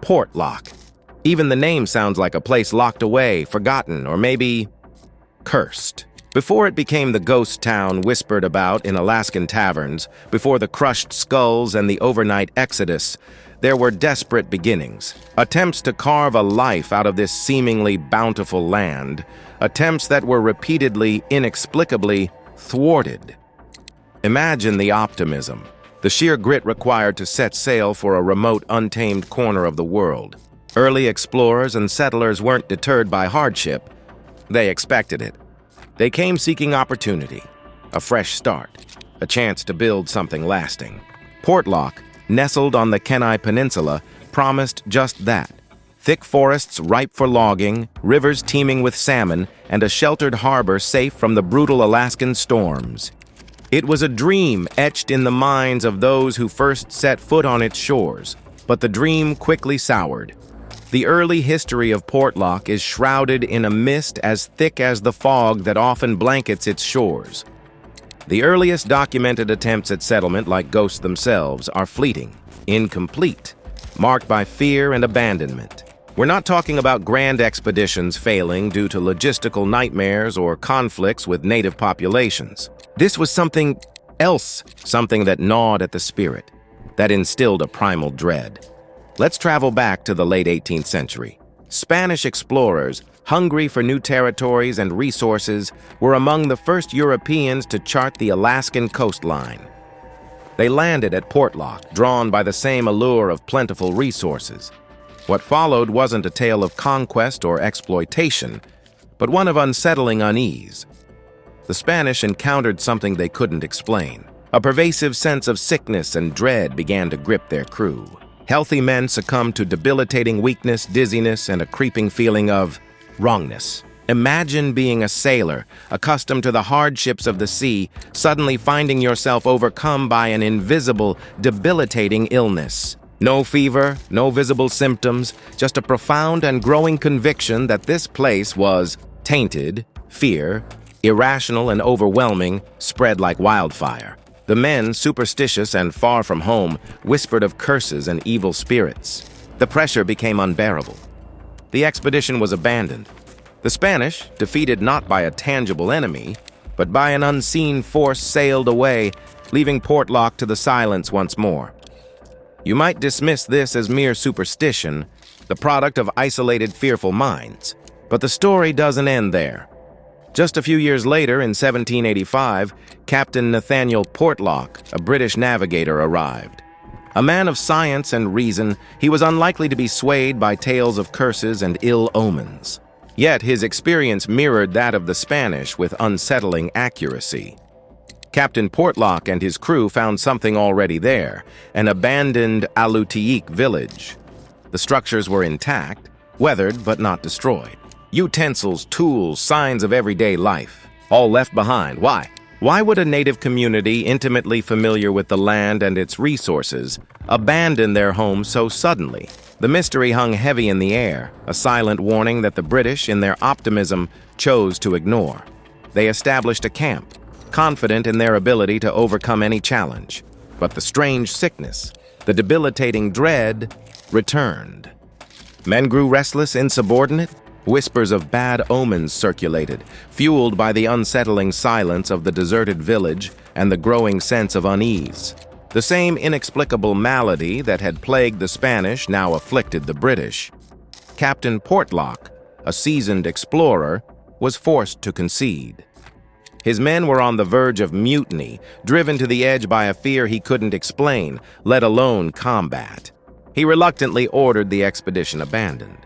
Portlock. Even the name sounds like a place locked away, forgotten, or maybe cursed. Before it became the ghost town whispered about in Alaskan taverns, before the crushed skulls and the overnight exodus, there were desperate beginnings. Attempts to carve a life out of this seemingly bountiful land. Attempts that were repeatedly, inexplicably thwarted. Imagine the optimism, the sheer grit required to set sail for a remote, untamed corner of the world. Early explorers and settlers weren't deterred by hardship. They expected it. They came seeking opportunity, a fresh start, a chance to build something lasting. Portlock, nestled on the Kenai Peninsula, promised just that. Thick forests ripe for logging, rivers teeming with salmon, and a sheltered harbor safe from the brutal Alaskan storms. It was a dream etched in the minds of those who first set foot on its shores, but the dream quickly soured. The early history of Portlock is shrouded in a mist as thick as the fog that often blankets its shores. The earliest documented attempts at settlement, like ghosts themselves, are fleeting, incomplete, marked by fear and abandonment. We're not talking about grand expeditions failing due to logistical nightmares or conflicts with native populations. This was something else, something that gnawed at the spirit, that instilled a primal dread. Let's travel back to the late 18th century. Spanish explorers, hungry for new territories and resources, were among the first Europeans to chart the Alaskan coastline. They landed at Portlock, drawn by the same allure of plentiful resources. What followed wasn't a tale of conquest or exploitation, but one of unsettling unease. The Spanish encountered something they couldn't explain. A pervasive sense of sickness and dread began to grip their crew. Healthy men succumbed to debilitating weakness, dizziness, and a creeping feeling of wrongness. Imagine being a sailor, accustomed to the hardships of the sea, suddenly finding yourself overcome by an invisible, debilitating illness. No fever, no visible symptoms, just a profound and growing conviction that this place was tainted. Fear, irrational and overwhelming, spread like wildfire. The men, superstitious and far from home, whispered of curses and evil spirits. The pressure became unbearable. The expedition was abandoned. The Spanish, defeated not by a tangible enemy, but by an unseen force, sailed away, leaving Portlock to the silence once more. You might dismiss this as mere superstition, the product of isolated, fearful minds. But the story doesn't end there. Just a few years later, in 1785, Captain Nathaniel Portlock, a British navigator, arrived. A man of science and reason, he was unlikely to be swayed by tales of curses and ill omens. Yet his experience mirrored that of the Spanish with unsettling accuracy. Captain Portlock and his crew found something already there, an abandoned Alutiiq village. The structures were intact, weathered but not destroyed. Utensils, tools, signs of everyday life, all left behind. Why? Why would a native community intimately familiar with the land and its resources abandon their home so suddenly? The mystery hung heavy in the air, a silent warning that the British, in their optimism, chose to ignore. They established a camp, confident in their ability to overcome any challenge. But the strange sickness, the debilitating dread, returned. Men grew restless, insubordinate. Whispers of bad omens circulated, fueled by the unsettling silence of the deserted village and the growing sense of unease. The same inexplicable malady that had plagued the Spanish now afflicted the British. Captain Portlock, a seasoned explorer, was forced to concede. His men were on the verge of mutiny, driven to the edge by a fear he couldn't explain, let alone combat. He reluctantly ordered the expedition abandoned.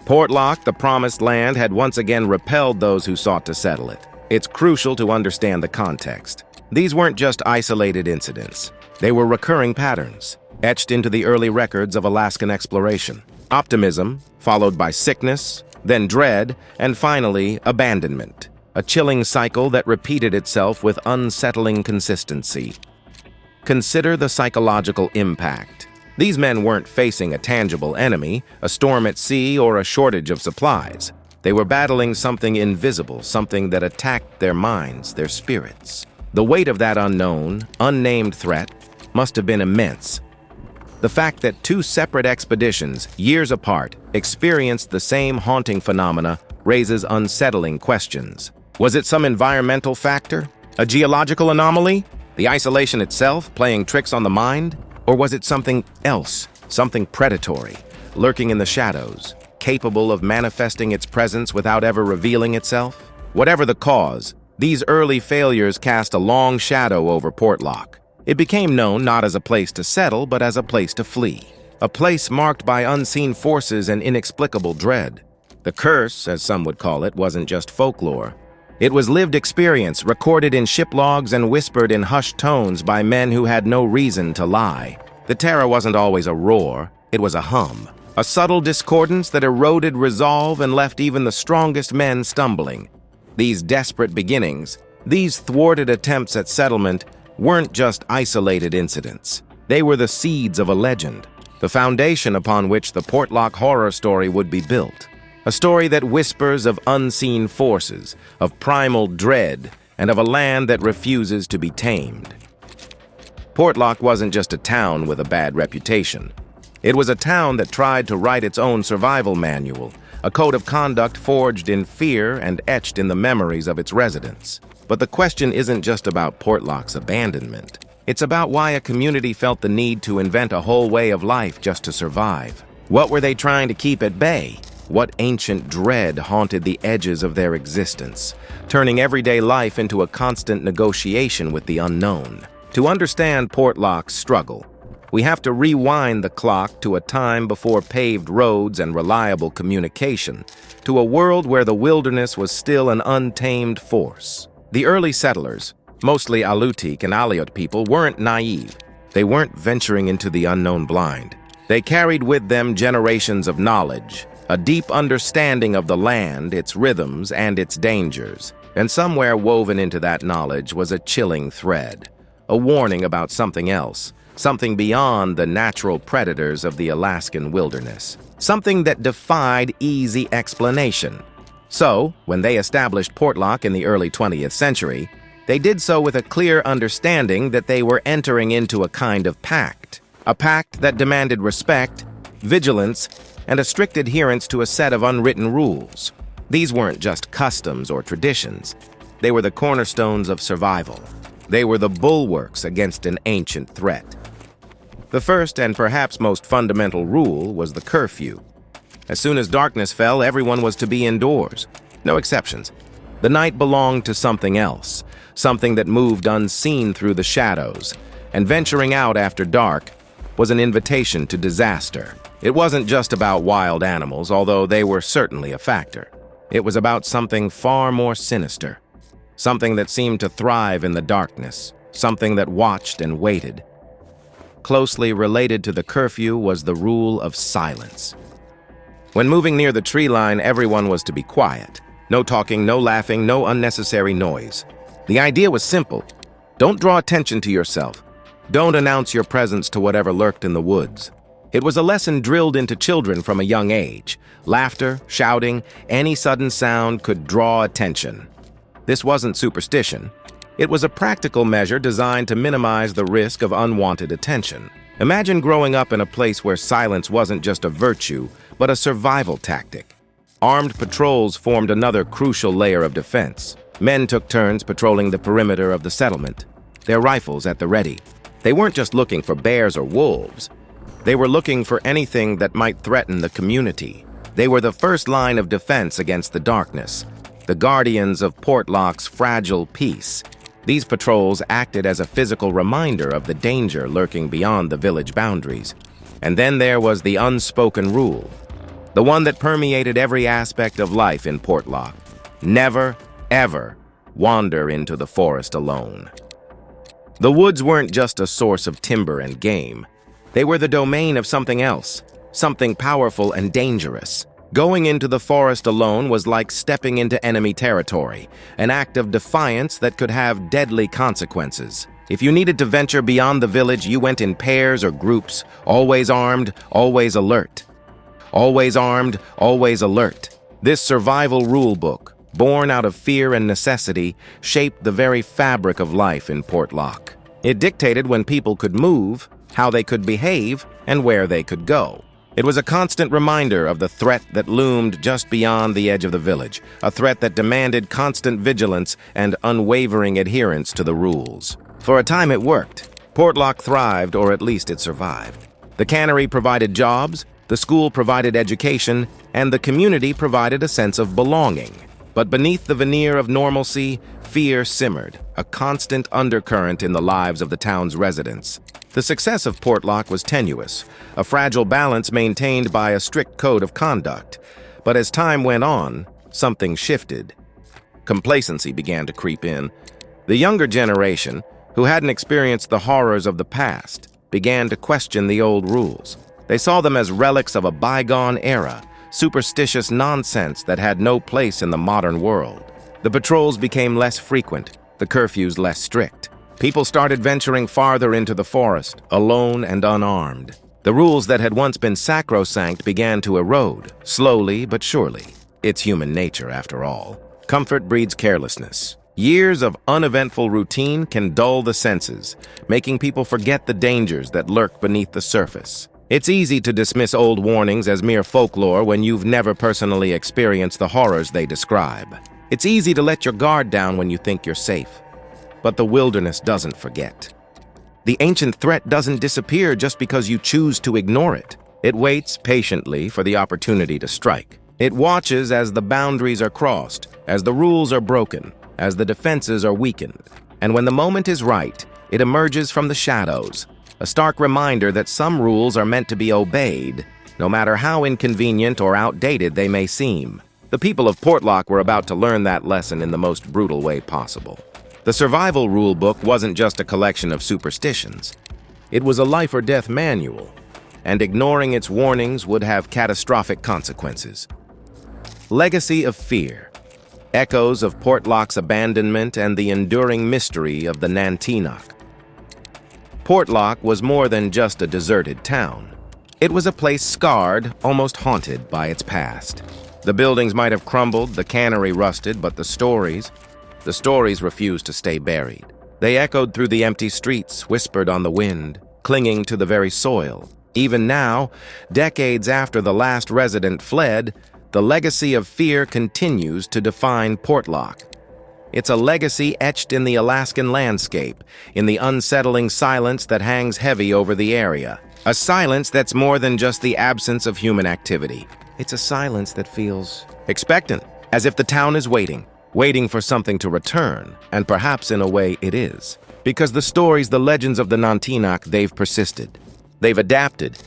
Portlock, the promised land, had once again repelled those who sought to settle it. It's crucial to understand the context. These weren't just isolated incidents. They were recurring patterns, etched into the early records of Alaskan exploration. Optimism, followed by sickness, then dread, and finally abandonment. A chilling cycle that repeated itself with unsettling consistency. Consider the psychological impact. These men weren't facing a tangible enemy, a storm at sea, or a shortage of supplies. They were battling something invisible, something that attacked their minds, their spirits. The weight of that unknown, unnamed threat must have been immense. The fact that two separate expeditions, years apart, experienced the same haunting phenomena raises unsettling questions. Was it some environmental factor? A geological anomaly? The isolation itself playing tricks on the mind? Or was it something else, something predatory, lurking in the shadows, capable of manifesting its presence without ever revealing itself? Whatever the cause, these early failures cast a long shadow over Portlock. It became known not as a place to settle, but as a place to flee. A place marked by unseen forces and inexplicable dread. The curse, as some would call it, wasn't just folklore. It was lived experience, recorded in ship logs and whispered in hushed tones by men who had no reason to lie. The terror wasn't always a roar, it was a hum. A subtle discordance that eroded resolve and left even the strongest men stumbling. These desperate beginnings, these thwarted attempts at settlement, weren't just isolated incidents. They were the seeds of a legend, the foundation upon which the Portlock horror story would be built. A story that whispers of unseen forces, of primal dread, and of a land that refuses to be tamed. Portlock wasn't just a town with a bad reputation. It was a town that tried to write its own survival manual, a code of conduct forged in fear and etched in the memories of its residents. But the question isn't just about Portlock's abandonment. It's about why a community felt the need to invent a whole way of life just to survive. What were they trying to keep at bay? What ancient dread haunted the edges of their existence, turning everyday life into a constant negotiation with the unknown? To understand Portlock's struggle, we have to rewind the clock to a time before paved roads and reliable communication, to a world where the wilderness was still an untamed force. The early settlers, mostly Alutiiq and Alutiiq people, weren't naive. They weren't venturing into the unknown blind. They carried with them generations of knowledge, a deep understanding of the land, its rhythms, and its dangers. And somewhere woven into that knowledge was a chilling thread, a warning about something else, something beyond the natural predators of the Alaskan wilderness, something that defied easy explanation. So, when they established Portlock in the early 20th century, they did so with a clear understanding that they were entering into a kind of pact, a pact that demanded respect, vigilance, and a strict adherence to a set of unwritten rules. These weren't just customs or traditions. They were the cornerstones of survival. They were the bulwarks against an ancient threat. The first and perhaps most fundamental rule was the curfew. As soon as darkness fell, everyone was to be indoors. No exceptions. The night belonged to something else, something that moved unseen through the shadows, and venturing out after dark was an invitation to disaster. It wasn't just about wild animals, although they were certainly a factor. It was about something far more sinister, something that seemed to thrive in the darkness, something that watched and waited. Closely related to the curfew was the rule of silence. When moving near the tree line, everyone was to be quiet. No talking, no laughing, no unnecessary noise. The idea was simple. Don't draw attention to yourself. Don't announce your presence to whatever lurked in the woods. It was a lesson drilled into children from a young age. Laughter, shouting, any sudden sound could draw attention. This wasn't superstition. It was a practical measure designed to minimize the risk of unwanted attention. Imagine growing up in a place where silence wasn't just a virtue, but a survival tactic. Armed patrols formed another crucial layer of defense. Men took turns patrolling the perimeter of the settlement, their rifles at the ready. They weren't just looking for bears or wolves. They were looking for anything that might threaten the community. They were the first line of defense against the darkness, the guardians of Portlock's fragile peace. These patrols acted as a physical reminder of the danger lurking beyond the village boundaries. And then there was the unspoken rule, the one that permeated every aspect of life in Portlock. Never, ever wander into the forest alone. The woods weren't just a source of timber and game. They were the domain of something else, something powerful and dangerous. Going into the forest alone was like stepping into enemy territory, an act of defiance that could have deadly consequences. If you needed to venture beyond the village, you went in pairs or groups, always armed, always alert. Always armed, always alert. This survival rule book, born out of fear and necessity, shaped the very fabric of life in Portlock. It dictated when people could move, how they could behave, and where they could go. It was a constant reminder of the threat that loomed just beyond the edge of the village, a threat that demanded constant vigilance and unwavering adherence to the rules. For a time it worked. Portlock thrived, or at least it survived. The cannery provided jobs, the school provided education, and the community provided a sense of belonging. But beneath the veneer of normalcy, fear simmered, a constant undercurrent in the lives of the town's residents. The success of Portlock was tenuous, a fragile balance maintained by a strict code of conduct. But as time went on, something shifted. Complacency began to creep in. The younger generation, who hadn't experienced the horrors of the past, began to question the old rules. They saw them as relics of a bygone era, superstitious nonsense that had no place in the modern world. The patrols became less frequent, the curfews less strict. People started venturing farther into the forest, alone and unarmed. The rules that had once been sacrosanct began to erode, slowly but surely. It's human nature, after all. Comfort breeds carelessness. Years of uneventful routine can dull the senses, making people forget the dangers that lurk beneath the surface. It's easy to dismiss old warnings as mere folklore when you've never personally experienced the horrors they describe. It's easy to let your guard down when you think you're safe. But the wilderness doesn't forget. The ancient threat doesn't disappear just because you choose to ignore it. It waits patiently for the opportunity to strike. It watches as the boundaries are crossed, as the rules are broken, as the defenses are weakened. And when the moment is right, it emerges from the shadows, a stark reminder that some rules are meant to be obeyed, no matter how inconvenient or outdated they may seem. The people of Portlock were about to learn that lesson in the most brutal way possible. The survival rule book wasn't just a collection of superstitions. It was a life-or-death manual, and ignoring its warnings would have catastrophic consequences. Legacy of fear. Echoes of Portlock's abandonment and the enduring mystery of the Untold. Portlock was more than just a deserted town. It was a place scarred, almost haunted by its past. The buildings might have crumbled, the cannery rusted, but the stories refused to stay buried. They echoed through the empty streets, whispered on the wind, clinging to the very soil. Even now, decades after the last resident fled, the legacy of fear continues to define Portlock. It's a legacy etched in the Alaskan landscape, in the unsettling silence that hangs heavy over the area. A silence that's more than just the absence of human activity. It's a silence that feels expectant, as if the town is waiting for something to return, and perhaps in a way it is. Because the stories, the legends of the Untold, they've persisted. They've adapted.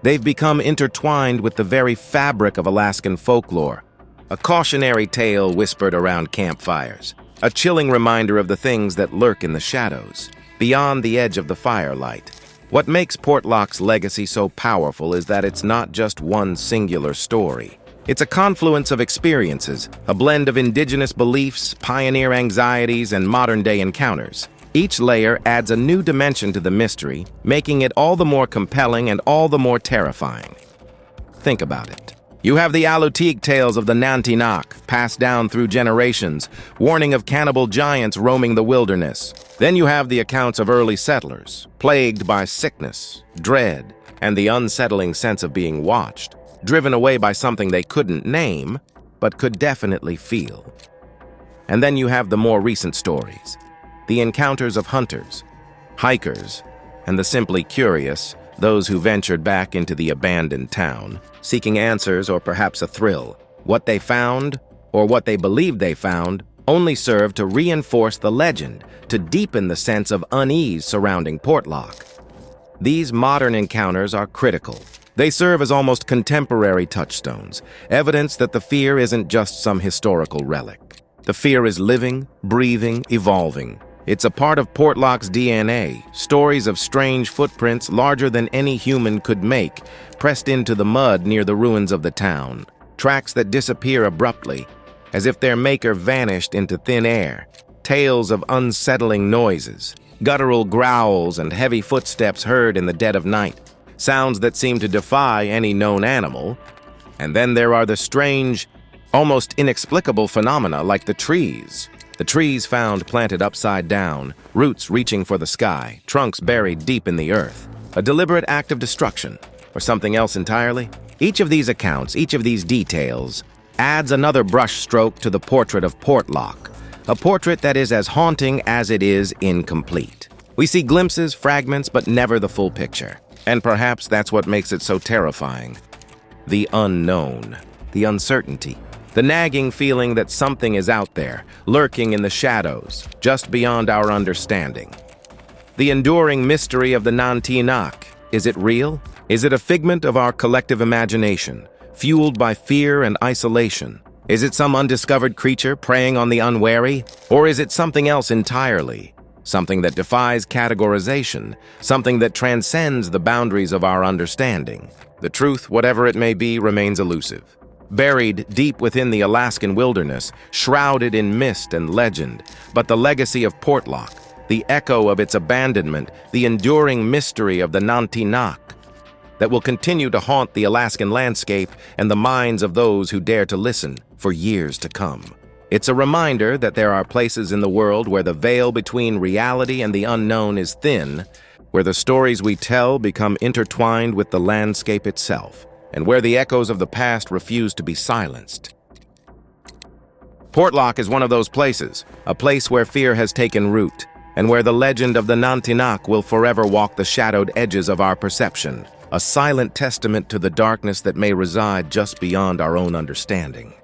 They've become intertwined with the very fabric of Alaskan folklore. A cautionary tale whispered around campfires. A chilling reminder of the things that lurk in the shadows, beyond the edge of the firelight. What makes Portlock's legacy so powerful is that it's not just one singular story. It's a confluence of experiences, a blend of indigenous beliefs, pioneer anxieties, and modern-day encounters. Each layer adds a new dimension to the mystery, making it all the more compelling and all the more terrifying. Think about it. You have the Alutiiq tales of the Untold, passed down through generations, warning of cannibal giants roaming the wilderness. Then you have the accounts of early settlers, plagued by sickness, dread, and the unsettling sense of being watched, driven away by something they couldn't name, but could definitely feel. And then you have the more recent stories, the encounters of hunters, hikers, and the simply curious, those who ventured back into the abandoned town, seeking answers or perhaps a thrill. What they found, or what they believed they found, only served to reinforce the legend, to deepen the sense of unease surrounding Portlock. These modern encounters are critical. They serve as almost contemporary touchstones, evidence that the fear isn't just some historical relic. The fear is living, breathing, evolving. It's a part of Portlock's DNA, stories of strange footprints larger than any human could make, pressed into the mud near the ruins of the town. Tracks that disappear abruptly, as if their maker vanished into thin air. Tales of unsettling noises, guttural growls and heavy footsteps heard in the dead of night. Sounds that seem to defy any known animal. And then there are the strange, almost inexplicable phenomena like the trees. The trees found planted upside down, roots reaching for the sky, trunks buried deep in the earth. A deliberate act of destruction? Or something else entirely? Each of these accounts, each of these details, adds another brushstroke to the portrait of Portlock, a portrait that is as haunting as it is incomplete. We see glimpses, fragments, but never the full picture. And perhaps that's what makes it so terrifying. The unknown, the uncertainty, the nagging feeling that something is out there, lurking in the shadows, just beyond our understanding. The enduring mystery of the Untold. Is it real? Is it a figment of our collective imagination, fueled by fear and isolation? Is it some undiscovered creature preying on the unwary? Or is it something else entirely? Something that defies categorization, something that transcends the boundaries of our understanding. The truth, whatever it may be, remains elusive. Buried deep within the Alaskan wilderness, shrouded in mist and legend, but the legacy of Portlock, the echo of its abandonment, the enduring mystery of the Untold, that will continue to haunt the Alaskan landscape and the minds of those who dare to listen for years to come. It's a reminder that there are places in the world where the veil between reality and the unknown is thin, where the stories we tell become intertwined with the landscape itself, and where the echoes of the past refuse to be silenced. Portlock is one of those places, a place where fear has taken root, and where the legend of the Untold will forever walk the shadowed edges of our perception, a silent testament to the darkness that may reside just beyond our own understanding.